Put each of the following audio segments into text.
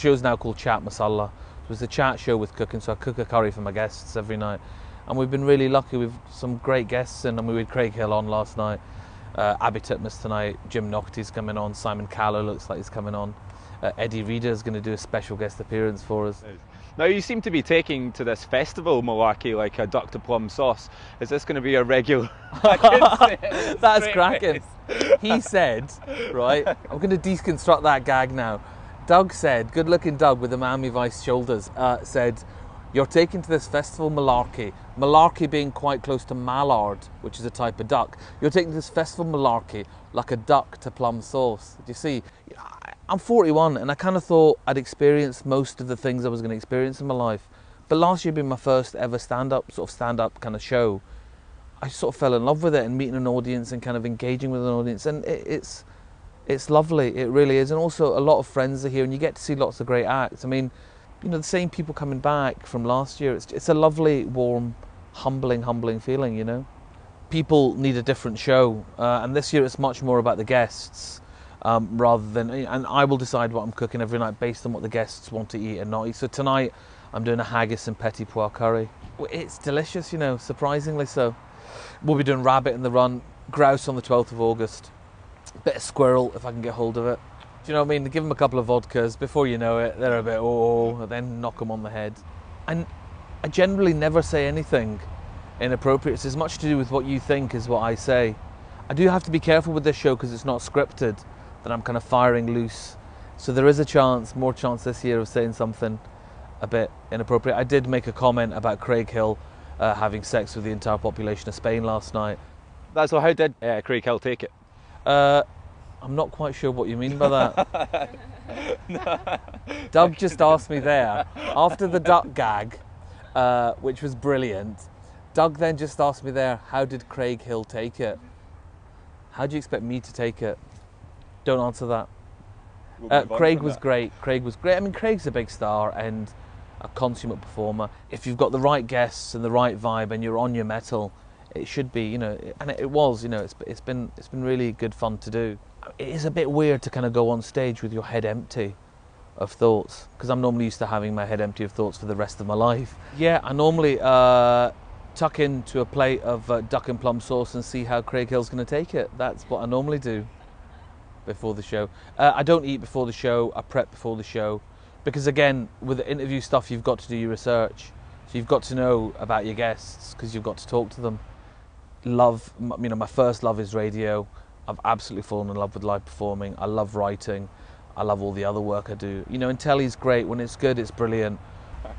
show's now called Chat Masala. It was a chat show with cooking, so I cook a curry for my guests every night. And we've been really lucky with some great guests in. I mean, we had Craig Hill on last night, Abby Titmus tonight, Jim Knockty's coming on, Simon Callow looks like he's coming on. Eddie Reader is going to do a special guest appearance for us. Now you seem to be taking to this festival malarkey like a duck to plum sauce. Is this going to be a regular? That's cracking. He said, right, I'm going to deconstruct that gag now. Doug said, good looking Doug with the Miami Vice shoulders, said, you're taking to this festival malarkey. Malarkey being quite close to mallard, which is a type of duck. You're taking to this festival malarkey like a duck to plum sauce. Do you see? I'm 41 and I kind of thought I'd experienced most of the things I was going to experience in my life. But last year being my first ever stand-up kind of show, I sort of fell in love with it and meeting an audience and kind of engaging with an audience. And it's lovely, it really is. And also a lot of friends are here and you get to see lots of great acts. I mean, you know, the same people coming back from last year. It's a lovely, warm, humbling feeling, you know. People need a different show. And this year it's much more about the guests. Rather than, and I will decide what I'm cooking every night based on what the guests want to eat and not eat. So tonight I'm doing a haggis and petit pois curry. It's delicious, you know, surprisingly so. We'll be doing rabbit in the run, grouse on the 12th of August, bit of squirrel if I can get hold of it. Do you know what I mean? Give them a couple of vodkas, before you know it, they're a bit then knock them on the head. And I generally never say anything inappropriate. It's as much to do with what you think as what I say. I do have to be careful with this show because it's not scripted, that I'm kind of firing loose. So there is a chance, more chance this year of saying something a bit inappropriate. I did make a comment about Craig Hill having sex with the entire population of Spain last night. That's so how did Craig Hill take it? I'm not quite sure what you mean by that. Doug just asked me there, after the duck gag, which was brilliant, Doug then just asked me there, how did Craig Hill take it? How do you expect me to take it? Don't answer that. Craig was great. Craig was great. I mean, Craig's a big star and a consummate performer. If you've got the right guests and the right vibe and you're on your mettle, it should be, you know, and it was, you know, it's been really good fun to do. It is a bit weird to kind of go on stage with your head empty of thoughts, because I'm normally used to having my head empty of thoughts for the rest of my life. Yeah, I normally tuck into a plate of duck and plum sauce and see how Craig Hill's going to take it. That's what I normally do before the show. I don't eat before the show, I prep before the show, because again, with the interview stuff, you've got to do your research. So you've got to know about your guests, because you've got to talk to them. Love, you know, my first love is radio. I've absolutely fallen in love with live performing. I love writing. I love all the other work I do. You know, and telly's great. When it's good, it's brilliant.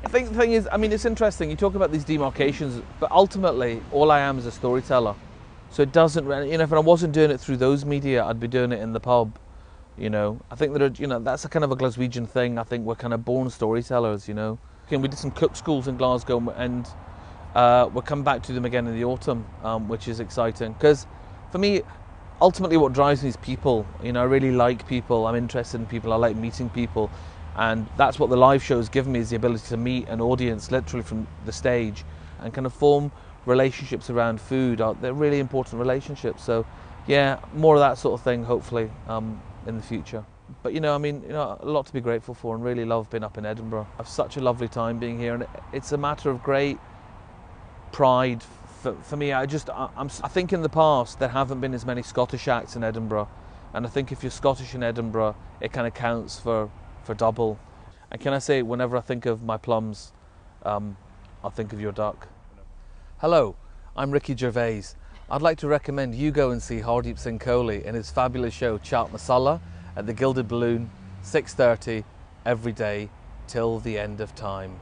I think the thing is, I mean, it's interesting. You talk about these demarcations, but ultimately, all I am is a storyteller. So it doesn't, you know, if I wasn't doing it through those media, I'd be doing it in the pub, you know. I think that, you know, that's a kind of a Glaswegian thing. I think we're kind of born storytellers, you know. We did some cook schools in Glasgow and we'll come back to them again in the autumn, which is exciting. Because for me, ultimately what drives me is people. You know, I really like people. I'm interested in people. I like meeting people. And that's what the live shows give me, is the ability to meet an audience literally from the stage and kind of form relationships around food. They're really important relationships. So yeah, more of that sort of thing, hopefully, in the future. But you know, I mean, you know, a lot to be grateful for, and really love being up in Edinburgh. I've such a lovely time being here, and it's a matter of great pride for me. I think in the past there haven't been as many Scottish acts in Edinburgh, and I think if you're Scottish in Edinburgh, it kind of counts for double. And can I say, whenever I think of my plums, I'll think of your duck. Hello, I'm Ricky Gervais. I'd like to recommend you go and see Hardeep Singh Kohli in his fabulous show Chat Masala at the Gilded Balloon, 6:30 every day till the end of time.